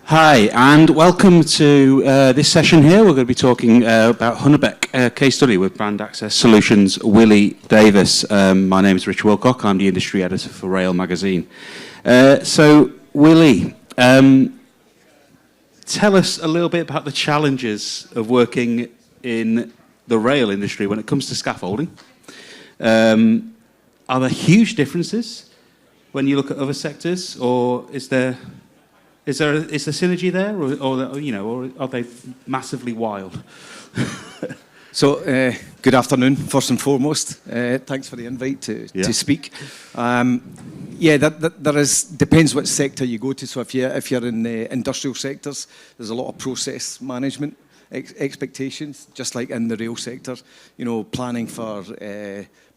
Hi, and welcome to this session here. We're going to be talking about Hunnebeck case study with Brand Access Solutions, Willie Davis. My name is Rich Wilcock. I'm the industry editor for Rail magazine. So, Willie, tell us a little bit about the challenges of working in the rail industry when it comes to scaffolding. Are there huge differences when you look at other sectors, or is there synergy there, or are they massively wild? So, good afternoon, first and foremost. Thanks for the invite to speak. There is, depends what sector you go to. So if you're in the industrial sectors, there's a lot of process management expectations, just like in the rail sector, planning for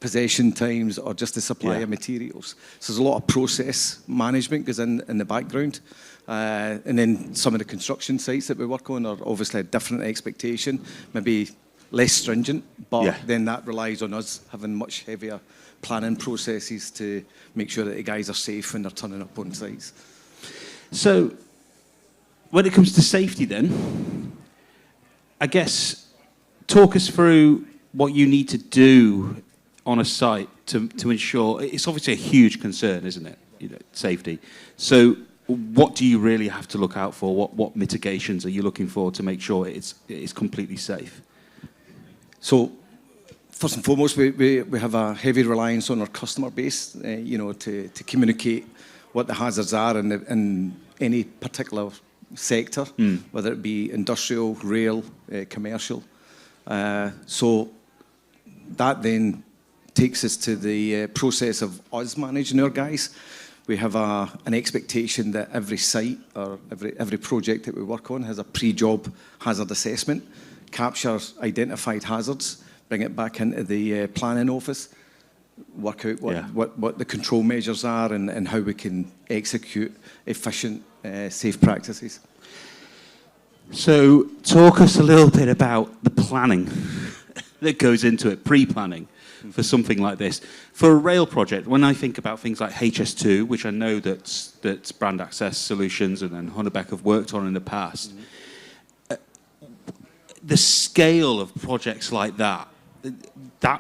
possession times or just the supply of materials. So there's a lot of process management goes in the background. And then some of the construction sites that we work on are obviously a different expectation, maybe less stringent, but then that relies on us having much heavier planning processes to make sure that the guys are safe when they're turning up on sites. So when it comes to safety then, I guess talk us through what you need to do on a site to ensure, it's obviously a huge concern, isn't it? Safety. So what do you really have to look out for? What mitigations are you looking for to make sure it's completely safe? So, first and foremost, we have a heavy reliance on our customer base, to communicate what the hazards are in any particular sector, whether it be industrial, rail, commercial. So that then takes us to the process of us managing our guys. We have an expectation that every site or every project that we work on has a pre-job hazard assessment, captures identified hazards, bring it back into the planning office, work out what the control measures are and how we can execute efficient, safe practices. So talk us a little bit about the planning that goes into it, pre-planning. For something like this. For a rail project, when I think about things like HS2, which I know that Brand Access Solutions and then Hunnebeck have worked on in the past, the scale of projects like that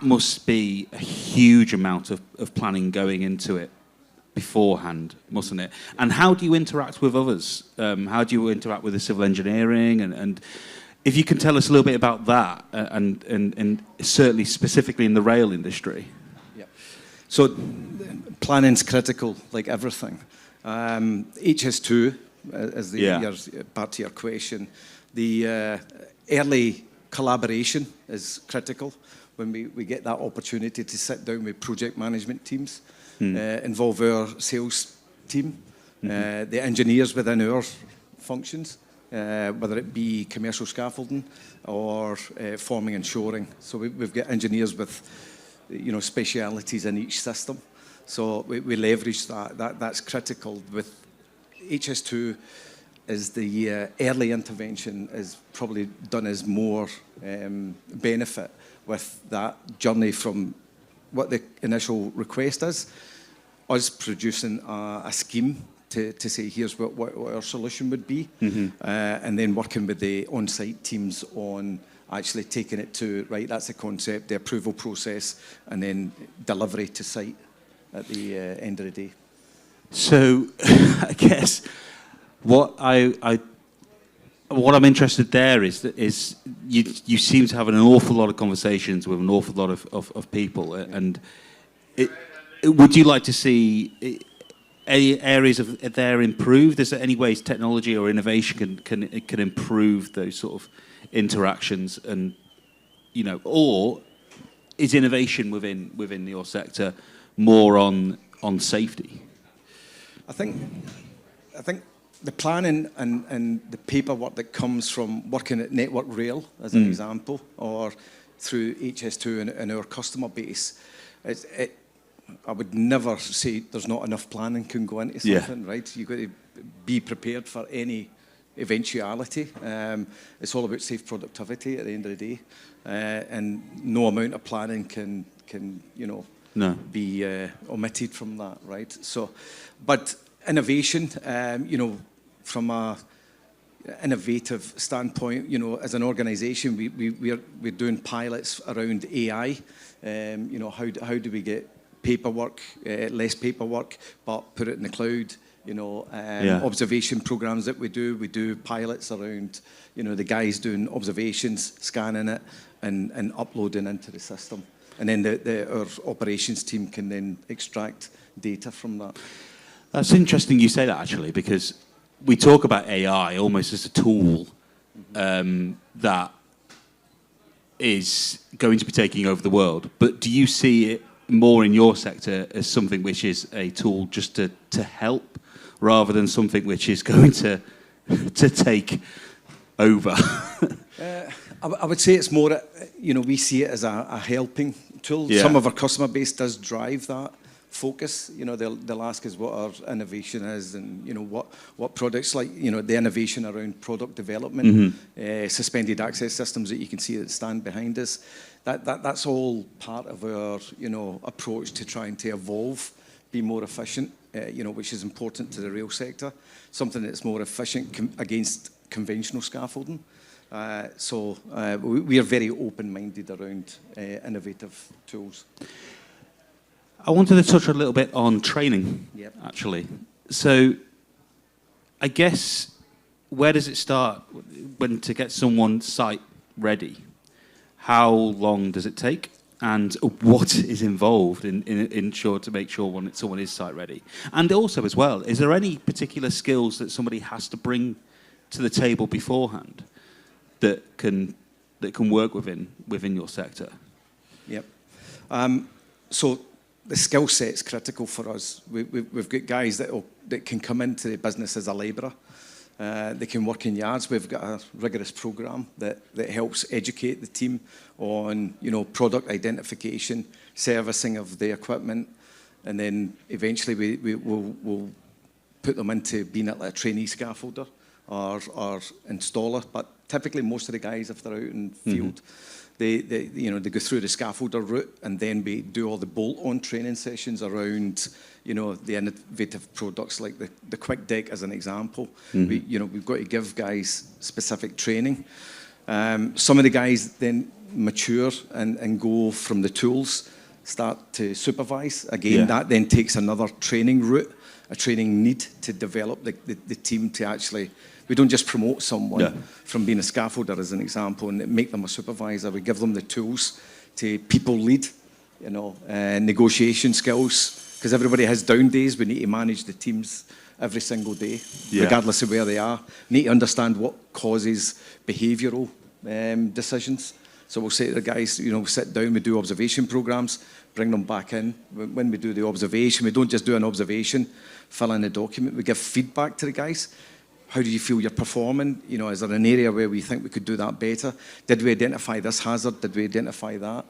must be a huge amount of planning going into it beforehand, mustn't it? And how do you interact with others? How do you interact with the civil engineering and if you can tell us a little bit about that, and certainly specifically in the rail industry. Yeah. So planning's critical, like everything. HS2, as part to your question, the early collaboration is critical when we get that opportunity to sit down with project management teams, involve our sales team, the engineers within our functions. Whether it be commercial scaffolding or forming and shoring. So we've got engineers with, specialities in each system. So we leverage that. That's critical. With HS2, is the early intervention is probably done as more benefit with that journey from what the initial request is, us producing a scheme to say, here's what our solution would be, and then working with the on-site teams on actually taking it to, right, that's the concept, the approval process, and then delivery to site at the end of the day. So, I guess what I'm interested there is you seem to have an awful lot of conversations with an awful lot of people, and would you like to see any areas of there improved? Is there any ways technology or innovation can improve those sort of interactions, and or is innovation within your sector more on safety? I think the planning and the paperwork that comes from working at Network Rail, as an example, or through HS2 and our customer base, I would never say there's not enough planning can go into something, right? You've got to be prepared for any eventuality. It's all about safe productivity at the end of the day, and no amount of planning can be omitted from that, right? So, but innovation, from a innovative standpoint, you know, as an organisation, we're doing pilots around AI. You know, how do we get paperwork, less paperwork, but put it in the cloud? You know, observation programs that we do pilots around, you know, the guys doing observations, scanning it, and uploading into the system. And then our operations team can then extract data from that. That's interesting you say that, actually, because we talk about AI almost as a tool that is going to be taking over the world. But do you see it more in your sector as something which is a tool just to help, rather than something which is going to take over? I would say it's more, you know, we see it as a helping tool. Yeah. Some of our customer base does drive that focus. You know, they'll ask us what our innovation is, and, you know, what products, like, you know, the innovation around product development, suspended access systems that you can see that stand behind us. That's all part of our, you know, approach to trying to evolve, be more efficient, you know, which is important to the rail sector. Something that's more efficient against conventional scaffolding. So we are very open-minded around innovative tools. I wanted to touch a little bit on training, actually. So I guess, where does it start when to get someone site ready? How long does it take? And what is involved in sure to make sure someone is site ready? And also, as well, is there any particular skills that somebody has to bring to the table beforehand that can work within your sector? Yep. So the skill set's critical for us. We've got guys that can come into the business as a labourer. They can work in yards. We've got a rigorous programme that helps educate the team on, you know, product identification, servicing of the equipment, and then eventually we'll put them into being a trainee scaffolder or installer. But typically, most of the guys, if they're out in the field, they go through the scaffolder route, and then we do all the bolt-on training sessions around, you know, the innovative products like the quick deck, as an example. We've got to give guys specific training. Some of the guys then mature and go from the tools, start to supervise. Again, that then takes another training route, a training need to develop the team to actually. We don't just promote someone from being a scaffolder, as an example, and make them a supervisor. We give them the tools to people lead, you know, negotiation skills, because everybody has down days. We need to manage the teams every single day, regardless of where they are. We need to understand what causes behavioural decisions. So we'll say to the guys, you know, we sit down, we do observation programs, bring them back in. When we do the observation, we don't just do an observation, fill in a document. We give feedback to the guys. How do you feel you're performing? You know, is there an area where we think we could do that better? Did we identify this hazard? Did we identify that?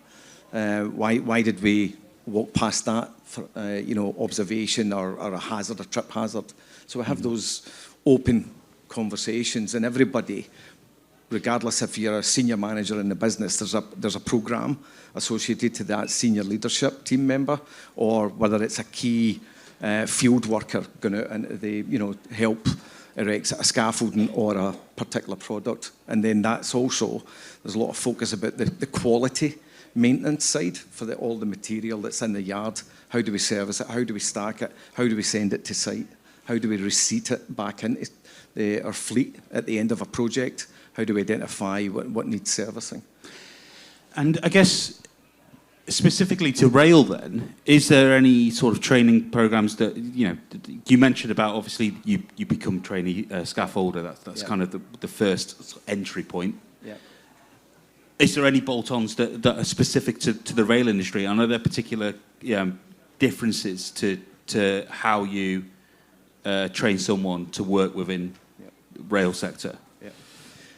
Why did we walk past that for, you know, observation or a hazard, a trip hazard? So we have those open conversations, and everybody, regardless if you're a senior manager in the business, there's a program associated to that senior leadership team member, or whether it's a key field worker going to help erect a scaffolding or a particular product. And then that's also, there's a lot of focus about the quality maintenance side for all the material that's in the yard. How do we service it? How do we stack it? How do we send it to site? How do we receipt it back into our fleet at the end of a project? How do we identify what needs servicing? And I guess, specifically to rail then, is there any sort of training programs that, you know, you mentioned about, obviously you become trainee scaffolder, that's kind of the first entry point. Yeah. Is there any bolt-ons that are specific to the rail industry? And are there particular differences to how you train someone to work within rail sector? Yeah.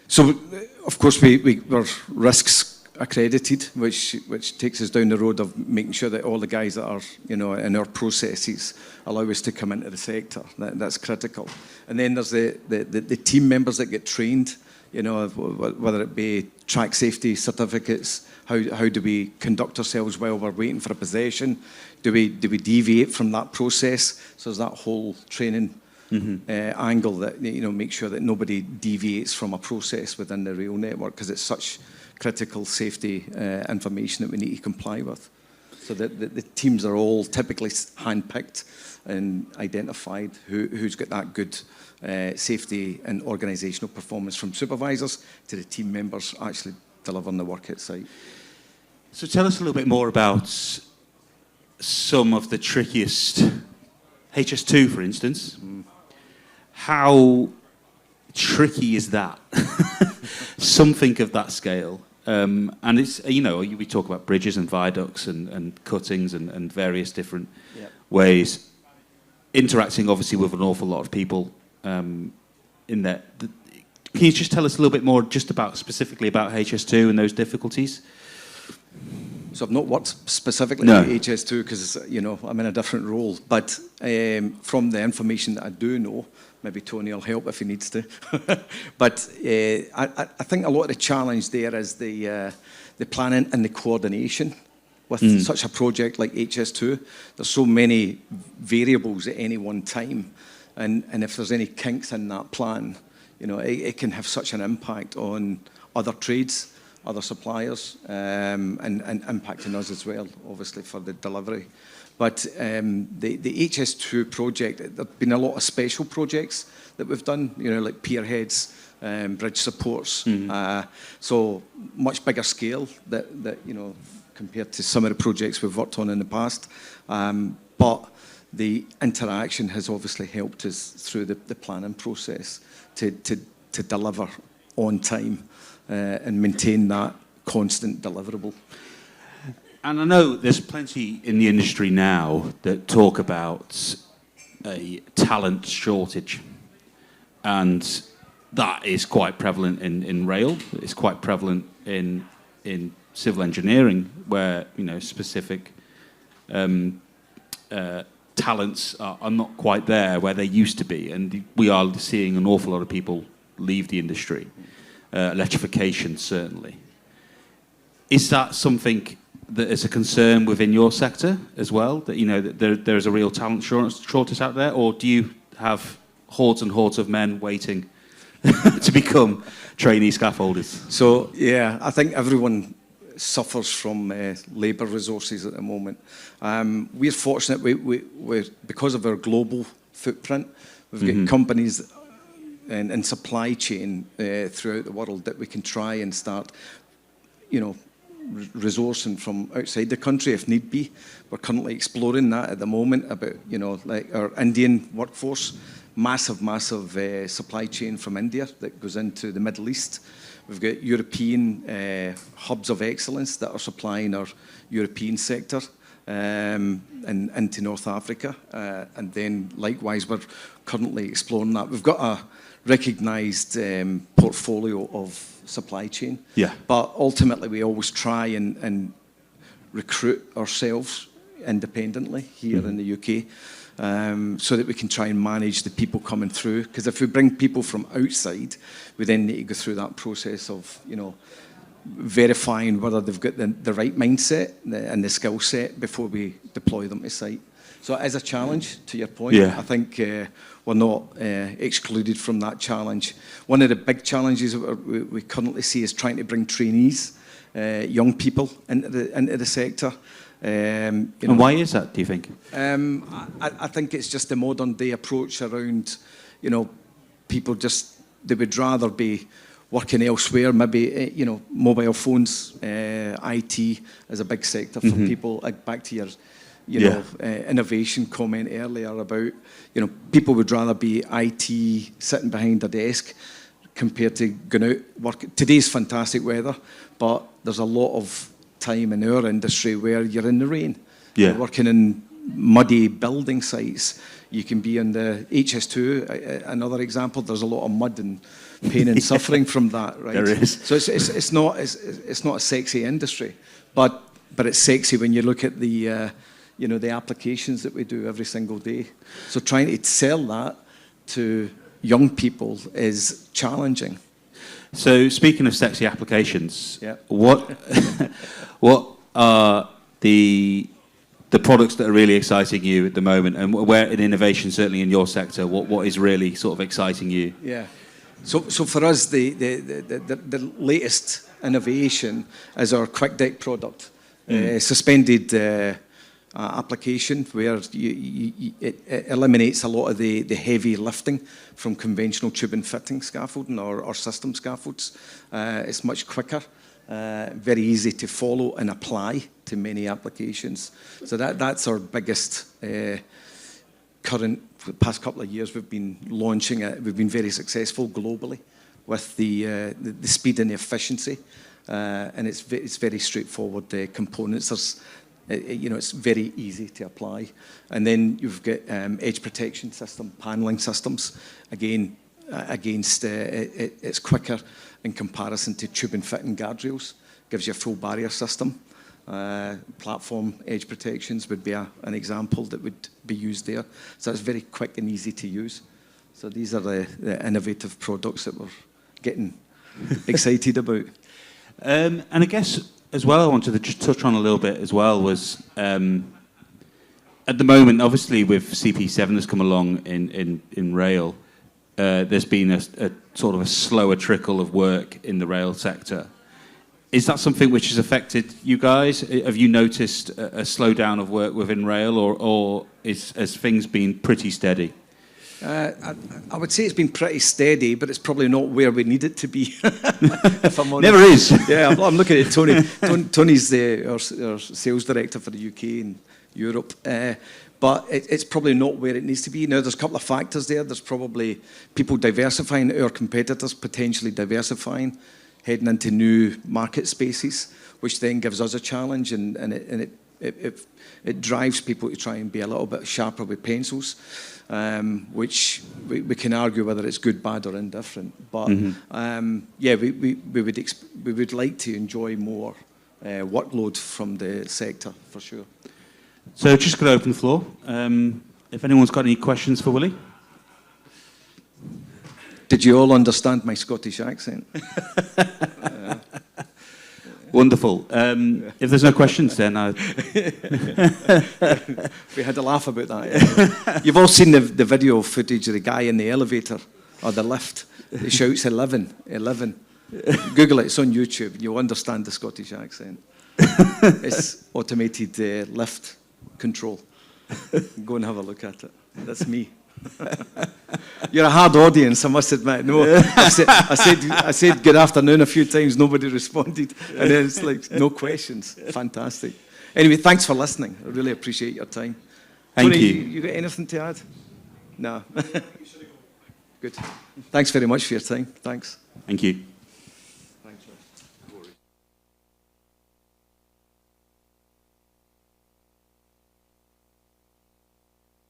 So, of course, we're risks accredited, which takes us down the road of making sure that all the guys that are, you know, in our processes allow us to come into the sector. That's critical. And then there's the team members that get trained, you know, whether it be track safety certificates, how do we conduct ourselves while we're waiting for a possession? Do we deviate from that process? So there's that whole training angle that, make sure that nobody deviates from a process within the rail network, because it's such critical safety information that we need to comply with. So the teams are all typically hand-picked and identified who's got that good safety and organisational performance, from supervisors to the team members actually delivering the work at site. So tell us a little bit more about some of the trickiest, HS2 for instance. How tricky is that? Something of that scale. And it's, we talk about bridges and viaducts and cuttings and various different ways, interacting obviously with an awful lot of people in there. Can you just tell us a little bit more just specifically about HS2 and those difficulties? So I've not worked specifically at HS2 because, I'm in a different role. But from the information that I do know, maybe Tony will help if he needs to. But I think a lot of the challenge there is the planning and the coordination with such a project like HS2. There's so many variables at any one time. And if there's any kinks in that plan, it can have such an impact on other trades, other suppliers, and impacting us as well, obviously, for the delivery. But the HS2 project, there have been a lot of special projects that we've done, like pier heads, bridge supports. So much bigger scale that compared to some of the projects we've worked on in the past. But the interaction has obviously helped us through the planning process to deliver on time and maintain that constant deliverable. And I know there's plenty in the industry now that talk about a talent shortage, and that is quite prevalent in rail. It's quite prevalent in civil engineering, where specific talents are not quite there where they used to be, and we are seeing an awful lot of people leave the industry. Electrification, certainly. Is that something that is a concern within your sector as well, that there is a real talent shortage out there, or do you have hordes and hordes of men waiting to become trainee scaffolders? So yeah, I think everyone suffers from labour resources at the moment. We're fortunate, we're because of our global footprint, we've got companies and supply chain throughout the world that we can try and start, resourcing from outside the country if need be. We're currently exploring that at the moment about, like our Indian workforce, massive supply chain from India that goes into the Middle East. We've got European hubs of excellence that are supplying our European sector and into North Africa. And then likewise, we're currently exploring that. We've got a recognised portfolio of supply chain. Yeah. But ultimately, we always try and recruit ourselves independently here in the UK, so that we can try and manage the people coming through. Because if we bring people from outside, we then need to go through that process of, verifying whether they've got the right mindset and the skill set before we deploy them to site. So it is a challenge, to your point. Yeah. I think we're not excluded from that challenge. One of the big challenges we currently see is trying to bring trainees, young people into the sector. And why is that, do you think? I think it's just the modern day approach around, people they would rather be working elsewhere, maybe, mobile phones, IT is a big sector for people. Back to your, innovation comment earlier about, people would rather be IT sitting behind a desk compared to going out work. Today's fantastic weather, but there's a lot of time in our industry where you're in the rain. You're working in muddy building sites. You can be in the HS2, another example. There's a lot of mud and pain and suffering from that, right? There is. So it's not a sexy industry, but it's sexy when you look at the the applications that we do every single day. So trying to sell that to young people is challenging. So speaking of sexy applications, what are the the products that are really exciting you at the moment, and where in innovation, certainly in your sector, what is really sort of exciting you? Yeah. So for us, the latest innovation is our Quick Deck product, suspended application, where it eliminates a lot of the heavy lifting from conventional tube and fitting scaffolding or system scaffolds. It's much quicker, very easy to follow and apply to many applications. So that's our biggest current. For the past couple of years, we've been launching it. We've been very successful globally with the speed and the efficiency, and it's very straightforward. The components, it's very easy to apply. And then you've got edge protection system, paneling systems. Again, it's quicker in comparison to tube and fitting guardrails. Gives you a full barrier system. Platform edge protections would be an example that would be used there. So it's very quick and easy to use. So these are the innovative products that we're getting excited about. And I guess as well, I wanted to just touch on a little bit as well was at the moment, obviously with CP7 that's come along in rail, there's been a sort of a slower trickle of work in the rail sector. Is that something which has affected you guys? Have you noticed a slowdown of work within rail, or has things been pretty steady? I would say it's been pretty steady, but it's probably not where we need it to be. If I'm honest. Never is. Yeah, I'm looking at Tony. Tony's our sales director for the UK and Europe. But it's probably not where it needs to be. Now, there's a couple of factors there. There's probably people diversifying, our competitors potentially diversifying, heading into new market spaces, which then gives us a challenge, and it drives people to try and be a little bit sharper with pencils, which we can argue whether it's good, bad, or indifferent. But yeah, we would like to enjoy more workload from the sector for sure. So just going to open the floor. If anyone's got any questions for Willie. Did you all understand my Scottish accent? Wonderful. If there's no questions, then we had a laugh about that. Yeah. You've all seen the video footage of the guy in the elevator or the lift. He shouts 11, 11. Google it, it's on YouTube. You'll understand the Scottish accent. It's automated lift control. Go and have a look at it. That's me. You're a hard audience, I must admit. No, I said good afternoon a few times, nobody responded, and then it's like no questions. Fantastic. Anyway, thanks for listening. I really appreciate your time. Thank Tony, you. You got anything to add? No. Good. Thanks very much for your time. Thanks. Thank you.